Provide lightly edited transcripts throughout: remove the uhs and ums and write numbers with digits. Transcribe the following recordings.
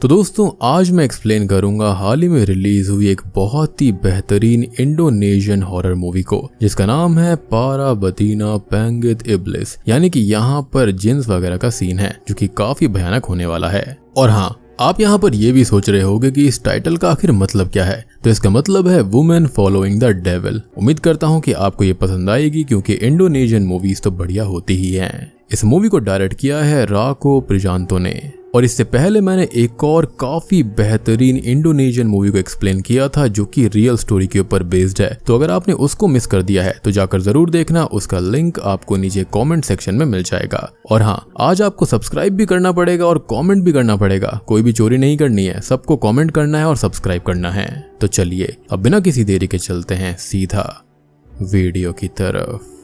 तो दोस्तों आज मैं एक्सप्लेन करूंगा हाल ही में रिलीज हुई एक बहुत ही बेहतरीन इंडोनेशियन हॉरर मूवी को, जिसका नाम है पारा बतीना पेंगित इब्लिस। यानी कि यहाँ पर जिन्स वगैरह का सीन है जो कि काफी भयानक होने वाला है। और हाँ, आप यहाँ पर ये भी सोच रहे होंगे कि इस टाइटल का आखिर मतलब क्या है। तो इसका मतलब है वुमेन फॉलोइंग द डेविल। उम्मीद करता हूँ कि आपको ये पसंद आएगी क्योंकि इंडोनेशियन मूवीज तो बढ़िया होती ही हैं। इस मूवी को डायरेक्ट किया है राको प्रिजांतो ने। और इससे पहले मैंने एक और काफी बेहतरीन इंडोनेशियन मूवी को एक्सप्लेन किया था जो कि रियल स्टोरी के ऊपर बेस्ड है। तो अगर आपने उसको मिस कर दिया है तो जाकर जरूर देखना, उसका लिंक आपको नीचे कमेंट सेक्शन में मिल जाएगा। और हाँ, आज आपको सब्सक्राइब भी करना पड़ेगा और कमेंट भी करना पड़ेगा। कोई भी चोरी नहीं करनी है, सबको कमेंट करना है और सब्सक्राइब करना है। तो चलिए अब बिना किसी देरी के चलते हैं सीधा वीडियो की तरफ।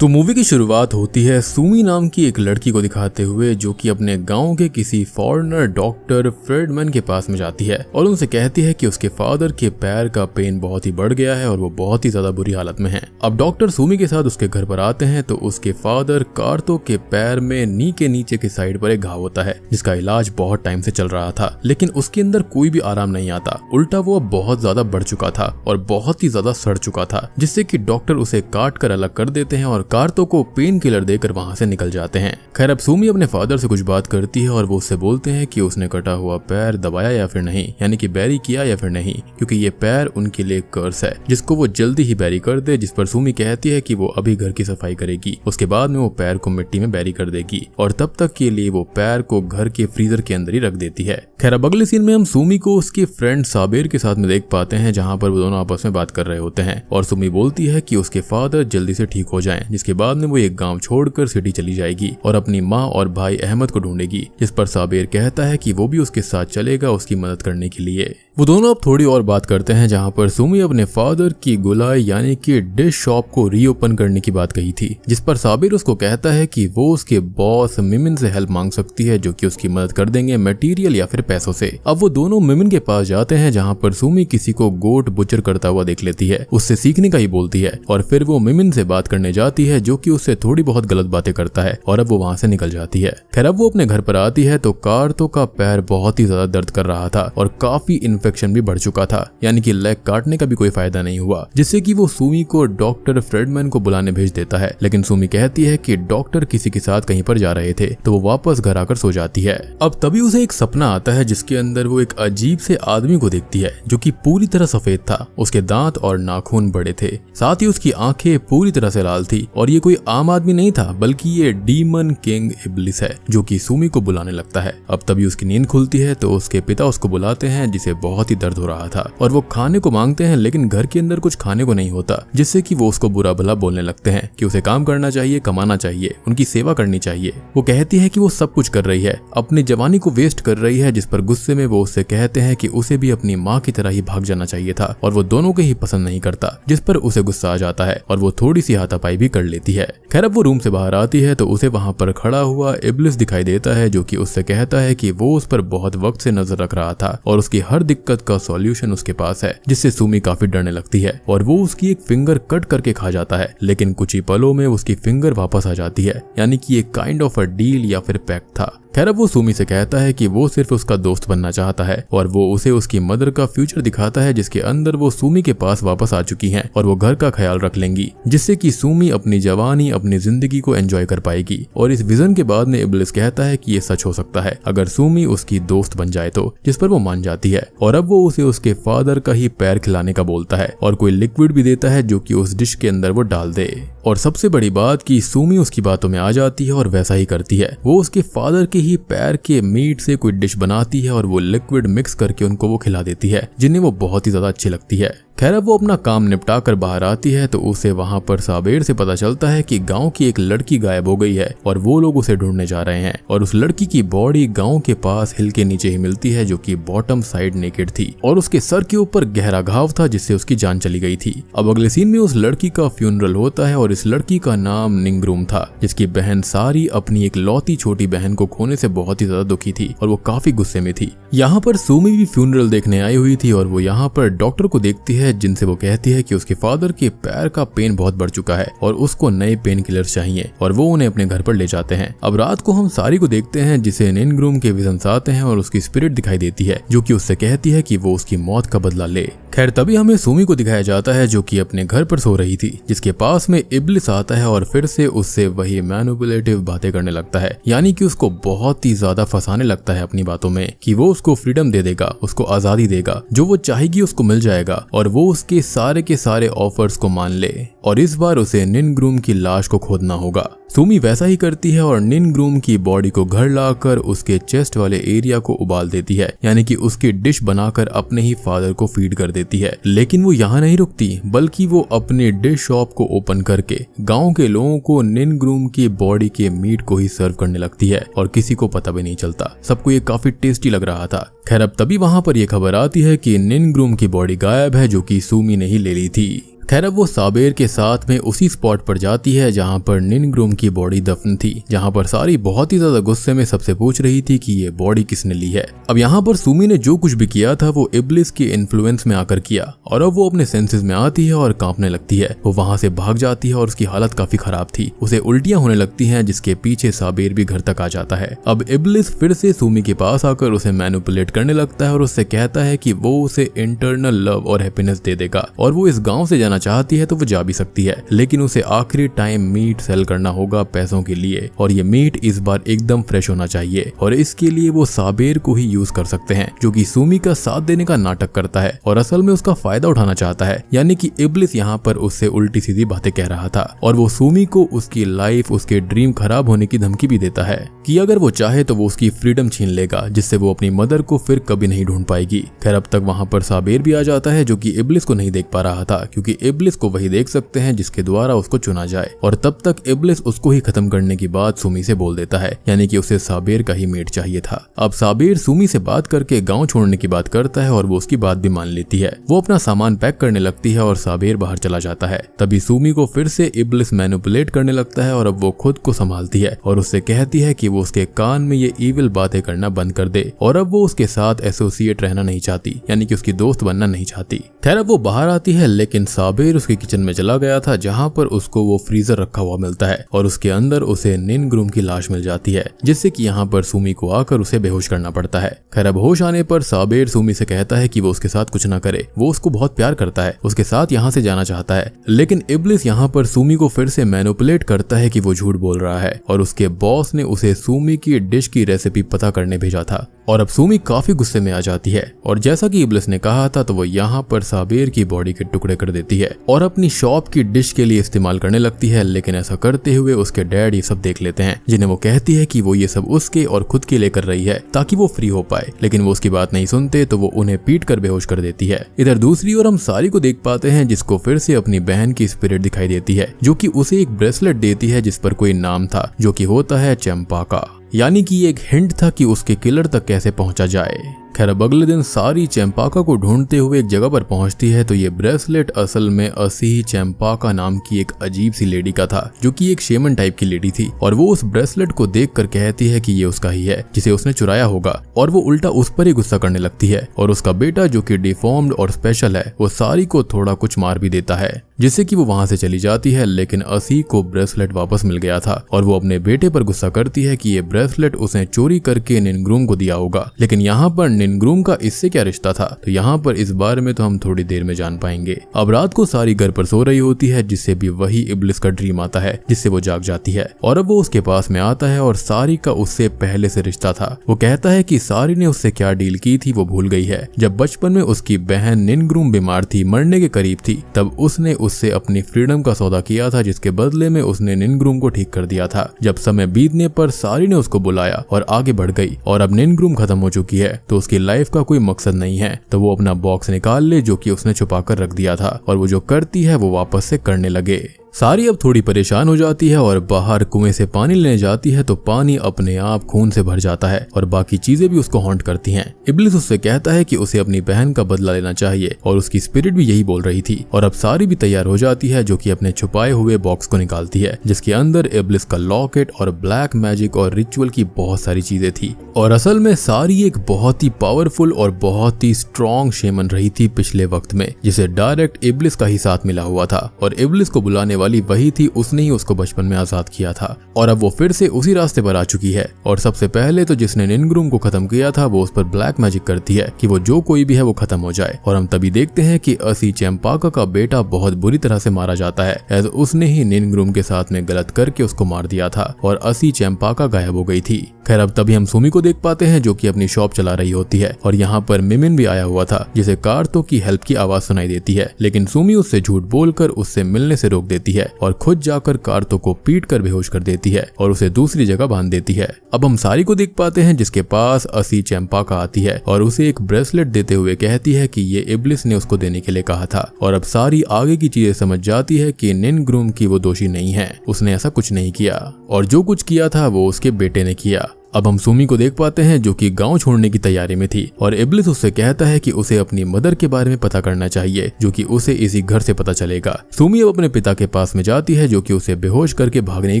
तो मूवी की शुरुआत होती है सुमी नाम की एक लड़की को दिखाते हुए जो कि अपने गांव के किसी फॉरेनर डॉक्टर फ्रेडमैन के पास में जाती है और उनसे कहती है कि उसके फादर के पैर का पेन बहुत ही बढ़ गया है और वो बहुत ही ज्यादा बुरी हालत में है। अब डॉक्टर सुमी के साथ उसके घर पर आते हैं तो उसके फादर कार्तो के पैर में नी के नीचे की साइड पर एक घाव होता है जिसका इलाज बहुत टाइम से चल रहा था, लेकिन उसके अंदर कोई भी आराम नहीं आता। उल्टा वो अब बहुत ज्यादा बढ़ चुका था और बहुत ही ज्यादा सड़ चुका था, जिससे कि डॉक्टर उसे काट कर अलग कर देते हैं और कार्तो को पेन किलर देकर वहां से निकल जाते हैं। खैर, अब सुमी अपने फादर से कुछ बात करती है और वो उससे बोलते हैं कि उसने कटा हुआ पैर दबाया या फिर नहीं, यानी कि बैरी किया या फिर नहीं, क्योंकि ये पैर उनके लिए कर्स है जिसको वो जल्दी ही बैरी कर दे। जिस पर सुमी कहती है कि वो अभी घर की सफाई करेगी, उसके बाद में वो पैर को मिट्टी में बैरी कर देगी और तब तक के लिए वो पैर को घर के फ्रीजर के अंदर ही रख देती है। खैर, अब अगले सीन में हम सुमी को उसके फ्रेंड साबिर के साथ में देख पाते हैं जहाँ पर वो दोनों आपस में बात कर रहे होते हैं और सुमी बोलती है कि उसके फादर जल्दी से ठीक हो जाएं, जिसके बाद में वो एक गांव छोड़कर सिटी चली जाएगी और अपनी माँ और भाई अहमद को ढूंढेगी। जिस पर साबिर कहता है कि वो भी उसके साथ चलेगा उसकी मदद करने के लिए। वो दोनों अब थोड़ी और बात करते हैं जहाँ पर सुमी अपने फादर की गुलाई यानी कि डिश शॉप को रीओपन करने की बात कही थी, जिस पर साबिर उसको कहता है कि वो उसके बॉस मिमिन से हेल्प मांग सकती है जो कि उसकी मदद कर देंगे मटेरियल या फिर पैसों से। अब वो दोनों मिमिन के पास जाते हैं जहाँ पर सुमी किसी को गोट बुचर करता हुआ देख लेती है, उससे सीखने का ही बोलती है और फिर वो मिमिन से बात करने जाती है जो कि उससे थोड़ी बहुत गलत बातें करता है और अब वो वहां से निकल जाती है। खैर, अब वो अपने घर पर आती है तो कार्तो का पैर बहुत ही ज्यादा दर्द कर रहा था और काफी इन्फेक्शन भी बढ़ चुका था, यानी कि लेग काटने का भी कोई फायदा नहीं हुआ, जिससे कि वो सुमी को डॉक्टर फ्रेडमैन को बुलाने भेज देता है। लेकिन सुमी कहती है कि डॉक्टर किसी के साथ कहीं पर जा रहे थे तो वो वापस घर आकर सो जाती है। अब तभी उसे एक सपना आता है जिसके अंदर वो एक अजीब से आदमी को देखती है जो कि पूरी तरह सफेद था। उसके दांत और नाखून बड़े थे, साथ ही उसकी आंखें पूरी तरह से लाल थी और ये कोई आम आदमी नहीं था बल्कि ये डीमन किंग इब्लिस है जो कि सुमी को बुलाने लगता है। अब तभी उसकी नींद खुलती है तो उसके पिता उसको बुलाते हैं जिसे बहुत ही दर्द हो रहा था और वो खाने को मांगते हैं, लेकिन घर के अंदर कुछ खाने को नहीं होता, जिससे कि वो उसको बुरा भला बोलने लगते हैं कि उसे काम करना चाहिए, कमाना चाहिए, उनकी सेवा करनी चाहिए। वो कहती है कि वो सब कुछ कर रही है, अपनी जवानी को वेस्ट कर रही है, जिस पर गुस्से में वो उससे कहते हैं कि उसे भी अपनी माँ की तरह ही भाग जाना चाहिए था और वो दोनों को ही पसंद नहीं करता, जिस पर उसे गुस्सा आ जाता है और वो थोड़ी सी हाथापाई भी कर लेती है। खैर, अब वो रूम से बाहर आती है तो उसे वहां पर खड़ा हुआ इब्लिस दिखाई देता है जो कि उससे कहता है कि वो उस पर बहुत वक्त से नजर रख रहा था और उसकी हर दिक्कत का सॉल्यूशन उसके पास है, जिससे सुमी काफी डरने लगती है और वो उसकी एक फिंगर कट करके खा जाता है। लेकिन कुछ ही पलों में उसकी फिंगर वापस आ जाती है, यानी कि एक काइंड ऑफ अ डील या फिर पैक्ट था। खैर, अब वो सुमी से कहता है कि वो सिर्फ उसका दोस्त बनना चाहता है और वो उसे उसकी मदर का फ्यूचर दिखाता है जिसके अंदर वो सुमी के पास वापस आ चुकी हैं और वो घर का ख्याल रख लेंगी, जिससे कि सुमी अपनी जवानी अपनी जिंदगी को एंजॉय कर पाएगी। और इस विजन के बाद में इब्लिस कहता है कि ये सच हो सकता है अगर सुमी उसकी दोस्त बन जाए तो, जिस पर वो मान जाती है और अब वो उसे उसके फादर का ही पैर खिलाने का बोलता है और कोई लिक्विड भी देता है जो कि उस डिश के अंदर वो डाल दे। और सबसे बड़ी बात कि सुमी उसकी बातों में आ जाती है और वैसा ही करती है। वो उसके फादर के ही पैर के मीट से कोई डिश बनाती है और वो लिक्विड मिक्स करके उनको वो खिला देती है, जिन्हें वो बहुत ही ज्यादा अच्छी लगती है। खैर, अब वो अपना काम निपटा कर बाहर आती है तो उसे वहां पर साबेर से पता चलता है कि गांव की एक लड़की गायब हो गई है और वो लोग उसे ढूंढने जा रहे हैं और उस लड़की की बॉडी गांव के पास हिल के नीचे ही मिलती है जो कि बॉटम साइड नेकेड थी और उसके सर के ऊपर गहरा घाव था जिससे उसकी जान चली गई थी। अब अगले सीन में उस लड़की का फ्यूनरल होता है और और इस लड़की का नाम निंगरूम था, जिसकी बहन सारी अपनी एक लौती छोटी बहन को खोने से बहुत ही ज्यादा दुखी थी और वो काफी गुस्से में थी। यहाँ पर सुमी भी फ्यूनरल देखने आई हुई थी और वो यहाँ पर डॉक्टर को देखती है, जिनसे वो कहती है कि उसके फादर के पैर का पेन बहुत बढ़ चुका है और उसको नए पेन किलर्स चाहिए और वो उन्हें अपने घर पर ले जाते हैं। अब रात को हम सारी को देखते हैं, जिसे निंगरूम के विजन्स आते हैं और उसकी स्पिरिट दिखाई देती है, जो कि उससे कहती है कि वो उसकी मौत का बदला ले। खैर तभी हमें सुमी को दिखाया जाता है, जो कि अपने घर पर सो रही थी, जिसके पास में इब्लिस आता है और फिर से उससे वही मैनिपुलेटिव बातें करने लगता है, यानी कि उसको बहुत ही ज्यादा फंसाने लगता है अपनी बातों में कि वो उसको फ्रीडम दे देगा, उसको आजादी देगा, जो वो चाहेगी उसको मिल जाएगा और वो उसके सारे के सारे ऑफर्स को मान ले और इस बार उसे निंगरूम की लाश को खोदना होगा। सुमी वैसा ही करती है और निंगरूम की बॉडी को घर लाकर उसके चेस्ट वाले एरिया को उबाल देती है, यानी कि उसकी डिश बनाकर अपने ही फादर को फीड कर देती है। लेकिन वो यहाँ नहीं रुकती, बल्कि वो अपने डिश शॉप को ओपन करके गांव के लोगों को निंगरूम की बॉडी के मीट को ही सर्व करने लगती है और किसी को पता भी नहीं चलता। सबको ये काफी टेस्टी लग रहा था। खैर अब तभी वहां पर ये खबर आती है कि निंगरूम की बॉडी गायब है, जो कि सुमी ने ही ले ली थी। खैर अब वो साबेर के साथ में उसी स्पॉट पर जाती है जहां पर निंगरूम की बॉडी दफन थी, जहां पर सारी बहुत ही ज्यादा गुस्से में सबसे पूछ रही थी कि ये बॉडी किसने ली है। अब यहाँ पर सुमी ने जो कुछ भी किया था वो इब्लिस के इन्फ्लुएंस में आकर किया और अब वो अपने सेंसेस में आती है और कांपने लगती है। वो वहां से भाग जाती है और उसकी हालत काफी खराब थी, उसे उल्टियां होने लगती हैं, जिसके पीछे साबेर भी घर तक आ जाता है। अब इब्लिस फिर से सुमी के पास आकर उसे मैनिपुलेट करने लगता है और उससे कहता है कि वो उसे इंटरनल लव और हैप्पीनेस दे देगा और वो इस गाँव से जाना चाहती है तो वो जा भी सकती है, लेकिन उसे आखिरी टाइम मीट सेल करना होगा पैसों के लिए और ये मीट इस बार एकदम फ्रेश होना चाहिए और इसके लिए वो साबेर को ही यूज कर सकते हैं, जो कि सुमी का साथ देने का नाटक करता है और असल में उसका फायदा उठाना चाहता है। यानी कि इब्लिस यहाँ पर उससे उल्टी सीधी बातें कह रहा था और वो सुमी को उसकी लाइफ, उसके ड्रीम खराब होने की धमकी भी देता है कि अगर वो चाहे तो वो उसकी फ्रीडम छीन लेगा, जिससे वो अपनी मदर को फिर कभी नहीं ढूंढ पाएगी। खैर अब तक वहां पर साबेर भी आ जाता है, जो कि इब्लिस को नहीं देख पा रहा था, क्योंकि इब्लिस को वही देख सकते हैं जिसके द्वारा उसको चुना जाए और तब तक इब्लिस उसको ही खत्म करने की बात सुमी से बोल देता है, यानी कि उसे साबेर का ही मीट चाहिए था। अब साबेर सुमी से बात करके गांव छोड़ने की बात करता है और वो उसकी बात भी मान लेती है। वो अपना सामान पैक करने लगती है और साबेर बाहर चला जाता है। तभी सुमी को फिर से इब्लिस मैनिपुलेट करने लगता है और अब वो खुद को संभालती है और उससे कहती है कि वो उसके कान में ये इविल बातें करना बंद कर दे और अब वो उसके साथ एसोसिएट रहना नहीं चाहती, यानी कि उसकी दोस्त बनना नहीं चाहती। खैर अब वो बाहर आती है, लेकिन साबेर उसके किचन में चला गया था, जहां पर उसको वो फ्रीजर रखा हुआ मिलता है और उसके अंदर उसे निंगरूम की लाश मिल जाती है, जिससे कि यहाँ पर सुमी को आकर उसे बेहोश करना पड़ता है। खैर अब होश आने पर साबेर सुमी से कहता है कि वो उसके साथ कुछ ना करे, वो उसको बहुत प्यार करता है, उसके साथ यहाँ से जाना चाहता है। लेकिन इब्लिस यहाँ पर सुमी को फिर से मैनिपुलेट करता है कि वो झूठ बोल रहा है और उसके बॉस ने उसे सुमी की डिश की रेसिपी पता करने भेजा था और अब सुमी काफी गुस्से में आ जाती है और जैसा कि इब्लिस ने कहा था तो वो यहाँ पर साबेर की बॉडी के टुकड़े कर देती है और अपनी शॉप की डिश के लिए इस्तेमाल करने लगती है। लेकिन ऐसा करते हुए उसके डैड ये सब देख लेते हैं, जिन्हें वो कहती है कि वो ये सब उसके और खुद के लिए कर रही है ताकि वो फ्री हो पाए, लेकिन वो उसकी बात नहीं सुनते तो वो उन्हें पीट कर बेहोश कर देती है। इधर दूसरी ओर हम सारी को देख पाते हैं, जिसको फिर से अपनी बहन की स्पिरिट दिखाई देती है, जो कि उसे एक ब्रेसलेट देती है जिस पर कोई नाम था, जो कि होता है चंपाका, यानी कि एक हिंट था कि उसके किलर तक कैसे पहुंचा जाए। खैर अब अगले दिन सारी चंपाका को ढूंढते हुए एक जगह पर पहुंचती है तो ये ब्रेसलेट असल में असी चंपाका नाम की एक अजीब सी लेडी का था, जो कि एक शेमन टाइप की लेडी थी और वो उस ब्रेसलेट को देखकर कहती है कि ये उसका ही है, जिसे उसने चुराया होगा और वो उल्टा उस पर ही गुस्सा करने लगती है और उसका बेटा जो कि डिफॉर्म्ड और स्पेशल है वो सारी को थोड़ा कुछ मार भी देता है, जिससे कि वो वहां से चली जाती है। लेकिन असी को ब्रेसलेट वापस मिल गया था और वो अपने बेटे पर गुस्सा करती है कि ये ब्रेसलेट उसने चोरी करके निंगरूम को दिया होगा। लेकिन यहाँ पर निंगरूम का इससे क्या रिश्ता था, तो यहाँ पर इस बारे में तो हम थोड़ी देर में जान पाएंगे। अब रात को सारी घर पर सो रही होती है, जिससे भी वही इब्लिस का ड्रीम आता है, जिससे वो जाग जाती है और अब वो उसके पास में आता है और सारी का उससे पहले से रिश्ता था। वो कहता है कि सारी ने उससे क्या डील की थी वो भूल गई है। जब बचपन में उसकी बहन निंगरूम बीमार थी, मरने के करीब थी, तब उसने उससे अपनी फ्रीडम का सौदा किया था, जिसके बदले में उसने निंगरूम को ठीक कर दिया था। जब समय बीतने पर सारी ने उसको बुलाया और आगे बढ़ गई और अब निंगरूम खत्म हो चुकी है तो उसकी लाइफ का कोई मकसद नहीं है, तो वो अपना बॉक्स निकाल ले जो कि उसने छुपा कर रख दिया था और वो जो करती है वो वापस से करने लगे। सारी अब थोड़ी परेशान हो जाती है और बाहर कुएं से पानी लेने जाती है तो पानी अपने आप खून से भर जाता है और बाकी चीजें भी उसको हॉन्ट करती हैं। इब्लिस उससे कहता है कि उसे अपनी बहन का बदला लेना चाहिए और उसकी स्पिरिट भी यही बोल रही थी। और अब सारी भी तैयार हो जाती है जो कि अपने छुपाए हुए बॉक्स को निकालती है जिसके अंदर इब्लिस का लॉकेट और ब्लैक मैजिक और रिचुअल की बहुत सारी चीजें थी। और असल में सारी एक बहुत ही पावरफुल और बहुत ही स्ट्रॉन्ग शेमन रही थी पिछले वक्त में, जिसे डायरेक्ट इब्लिस का ही साथ मिला हुआ था और इब्लिस को बुलाने वाली वही थी, उसने ही उसको बचपन में आजाद किया था और अब वो फिर से उसी रास्ते पर आ चुकी है। और सबसे पहले तो जिसने निनग्रुम को खत्म किया था वो उस पर ब्लैक मैजिक करती है कि वो जो कोई भी है वो खत्म हो जाए। और हम तभी देखते हैं कि असी चैंपाका का बेटा बहुत बुरी तरह से मारा जाता है एज उसने ही निनग्रुम के साथ में गलत करके उसको मार दिया था और असी चैंपाका गायब हो गई थी। खैर अब तभी हम सुमी को देख पाते हैं जो कि अपनी शॉप चला रही होती है और यहाँ पर मिमिन भी आया हुआ था जिसे कार्तो की हेल्प की आवाज सुनाई देती है, लेकिन सुमी उससे झूठ बोलकर उससे मिलने से रोक देती है और खुद जाकर कार्तो को पीट कर बेहोश कर देती है और उसे दूसरी जगह बांध देती है। अब हम सारी को देख पाते हैं जिसके पास असी चैंपाका आती है और उसे एक ब्रेसलेट देते हुए कहती है कि ये इब्लिस ने उसको देने के लिए कहा था। और अब सारी आगे की चीजें समझ जाती है कि निनग्रुम की वो दोषी नहीं है, उसने ऐसा कुछ नहीं किया और जो कुछ किया था वो उसके बेटे ने किया। अब हम सुमी को देख पाते हैं जो कि गांव छोड़ने की तैयारी में थी और इब्लिस उससे कहता है कि उसे अपनी मदर के बारे में पता करना चाहिए जो कि उसे इसी घर से पता चलेगा। सुमी अब अपने पिता के पास में जाती है जो कि उसे बेहोश करके भागने की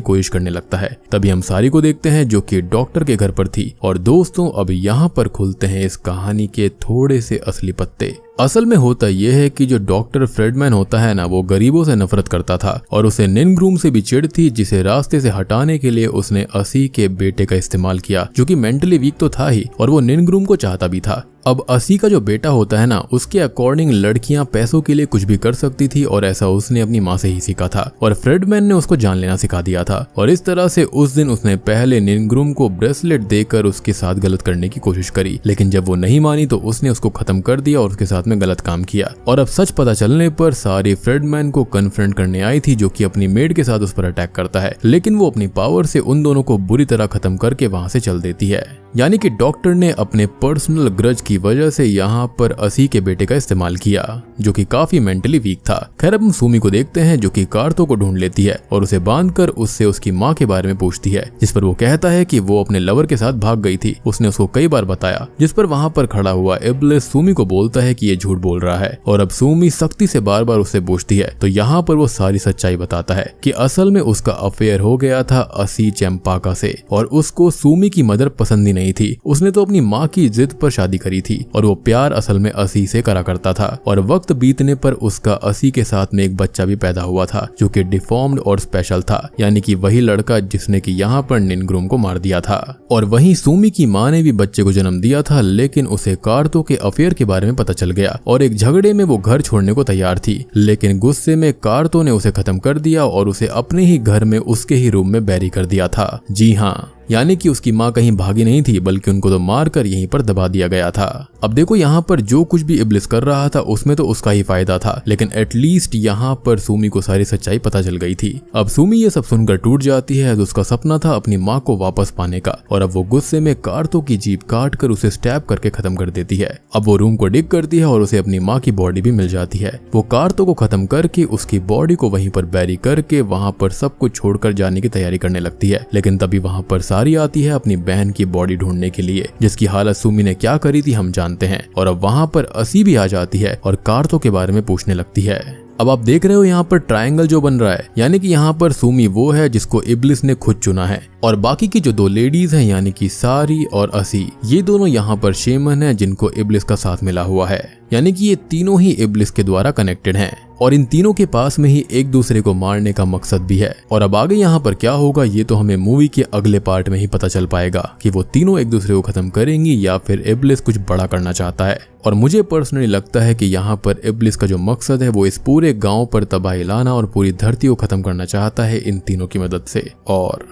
कोशिश करने लगता है। तभी हम सारी को देखते हैं जो कि डॉक्टर के घर पर थी। और दोस्तों अब यहाँ पर खुलते हैं इस कहानी के थोड़े से असली पत्ते। असल में होता यह है कि जो डॉक्टर फ्रेडमैन होता है ना, वो गरीबों से नफरत करता था और उसे निनग्रुम से भी चिढ़ थी जिसे रास्ते से हटाने के लिए उसने असी के बेटे का इस्तेमाल किया जो कि मेंटली वीक तो था ही और वो निनग्रुम को चाहता भी था। अब असी का जो बेटा होता है ना, उसके अकॉर्डिंग लड़कियां पैसों के लिए कुछ भी कर सकती थी और ऐसा उसने अपनी माँ से ही सीखा था और फ्रेडमैन ने उसको जान लेना सिखा दिया था। और इस तरह से उस दिन उसने पहले निनग्रुम को ब्रेसलेट देकर उसके साथ गलत करने की कोशिश करी, लेकिन जब वो नहीं मानी तो उसने उसको खत्म कर दिया और उसके साथ में गलत काम किया। और अब सच पता चलने पर सारी फ्रेडमैन को कन्फ्रंट करने आई थी जो कि अपनी मेड के साथ उस पर अटैक करता है, लेकिन वो अपनी पावर से उन दोनों को बुरी तरह खत्म करके वहां से चल देती है। यानी कि डॉक्टर ने अपने पर्सनल ग्रज की वजह से यहाँ पर असी के बेटे का इस्तेमाल किया जो कि काफी मेंटली वीक था। खैर अब हम सुमी को देखते हैं जो कि कार्तो को ढूंढ लेती है और उसे बांधकर उससे उसकी माँ के बारे में पूछती है, जिस पर वो कहता है कि वो अपने लवर के साथ भाग गई थी, उसने उसको कई बार बताया। जिस पर वहाँ पर खड़ा हुआ इब्लिस सुमी को बोलता है कि ये झूठ बोल रहा है और अब सुमी सख्ती से बार बार उससे पूछती है तो यहाँ पर वो सारी सच्चाई बताता है कि असल में उसका अफेयर हो गया था असी चैंपाका से और उसको सुमी की मदर पसंद ही नहीं थी। उसने तो अपनी माँ की जिद पर शादी करी थी और वो प्यार असल में असी से करा करता था। और वक्त बीतने पर उसका असी के साथ में एक बच्चा भी पैदा हुआ था जो कि डिफॉर्म्ड और स्पेशल था, यानी कि वही लड़का जिसने कि यहाँ पर निनग्रुम को मार दिया था। और वहीं सुमी की माँ ने भी बच्चे को जन्म दिया था, लेकिन उसे कार्तो के अफेयर के बारे में पता चल गया और एक झगड़े में वो घर छोड़ने को तैयार थी, लेकिन गुस्से में कार्तो ने उसे खत्म कर दिया और उसे अपने ही घर में उसके ही रूम में बैरी कर दिया था। जी हाँ, यानी कि उसकी माँ कहीं भागी नहीं थी बल्कि उनको तो मारकर यहीं पर दबा दिया गया था। अब देखो यहाँ पर जो कुछ भी इब्लिस कर रहा था उसमें तो उसका ही फायदा था, लेकिन एटलीस्ट यहाँ पर सुमी को सारी सच्चाई पता चल गई थी। अब सुमी ये सब सुनकर टूट जाती है। उसका सपना था अपनी माँ को वापस पाने का और अब वो गुस्से में कार्तो की जीभ काट कर उसे स्टैब करके खत्म कर देती है। अब वो रूम को डिग करती है और उसे अपनी माँ की बॉडी भी मिल जाती है। वो कार्तो को खत्म करके उसकी बॉडी को वहीं पर बैरी करके वहां पर सब कुछ छोड़कर जाने की तैयारी करने लगती है, लेकिन तभी वहां पर सारी आती है अपनी बहन की बॉडी ढूंढने के लिए, जिसकी हालत सुमी ने क्या करी थी हम जानते हैं। और अब वहां पर असी भी आ जाती है और कार्तो के बारे में पूछने लगती है। अब आप देख रहे हो यहाँ पर ट्रायंगल जो बन रहा है, यानी कि यहाँ पर सुमी वो है जिसको इब्लिस ने खुद चुना है और बाकी की जो दो लेडीज हैं यानी कि सारी और असी, ये दोनों यहाँ पर शेमन हैं जिनको इब्लिस का साथ मिला हुआ है, यानी कि ये तीनों ही इब्लिस के द्वारा कनेक्टेड हैं और इन तीनों के पास में ही एक दूसरे को मारने का मकसद भी है। और अब आगे यहाँ पर क्या होगा ये तो हमें मूवी के अगले पार्ट में ही पता चल पाएगा कि वो तीनों एक दूसरे को खत्म करेंगी या फिर इब्लिस कुछ बड़ा करना चाहता है। और मुझे पर्सनली लगता है कि यहाँ पर इब्लिस का जो मकसद है वो इस पूरे गांव पर तबाही लाना और पूरी धरती को खत्म करना चाहता है इन तीनों की मदद से। और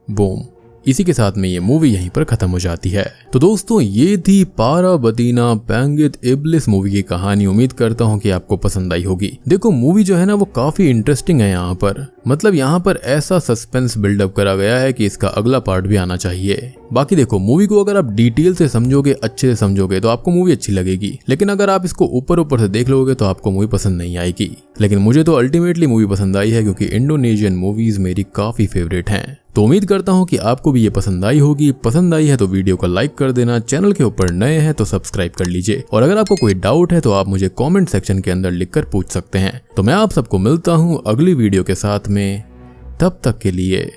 बूम, इसी के साथ में ये मूवी यहीं पर खत्म हो जाती है। तो दोस्तों ये थी पाराबदीना पेंगित इब्लिस मूवी की कहानी। उम्मीद करता हूँ कि आपको पसंद आई होगी। देखो मूवी जो है ना वो काफी इंटरेस्टिंग है यहाँ पर, मतलब यहाँ पर ऐसा सस्पेंस बिल्डअप करा गया है कि इसका अगला पार्ट भी आना चाहिए। बाकी देखो मूवी को अगर आप डिटेल से समझोगे, अच्छे से समझोगे तो आपको मूवी अच्छी लगेगी, लेकिन अगर आप इसको ऊपर ऊपर से देख लोगे तो आपको मूवी पसंद नहीं आएगी। लेकिन मुझे तो अल्टीमेटली मूवी पसंद आई है क्योंकि इंडोनेशियन मूवीज मेरी काफी फेवरेट हैं। तो उम्मीद करता हूँ कि आपको भी ये पसंद आई होगी। पसंद आई है तो वीडियो को लाइक कर देना, चैनल के ऊपर नए हैं तो सब्सक्राइब कर लीजिए, और अगर आपको कोई डाउट है तो आप मुझे कमेंट सेक्शन के अंदर लिखकर पूछ सकते हैं। तो मैं आप सबको मिलता हूँ अगली वीडियो के साथ में, तब तक के लिए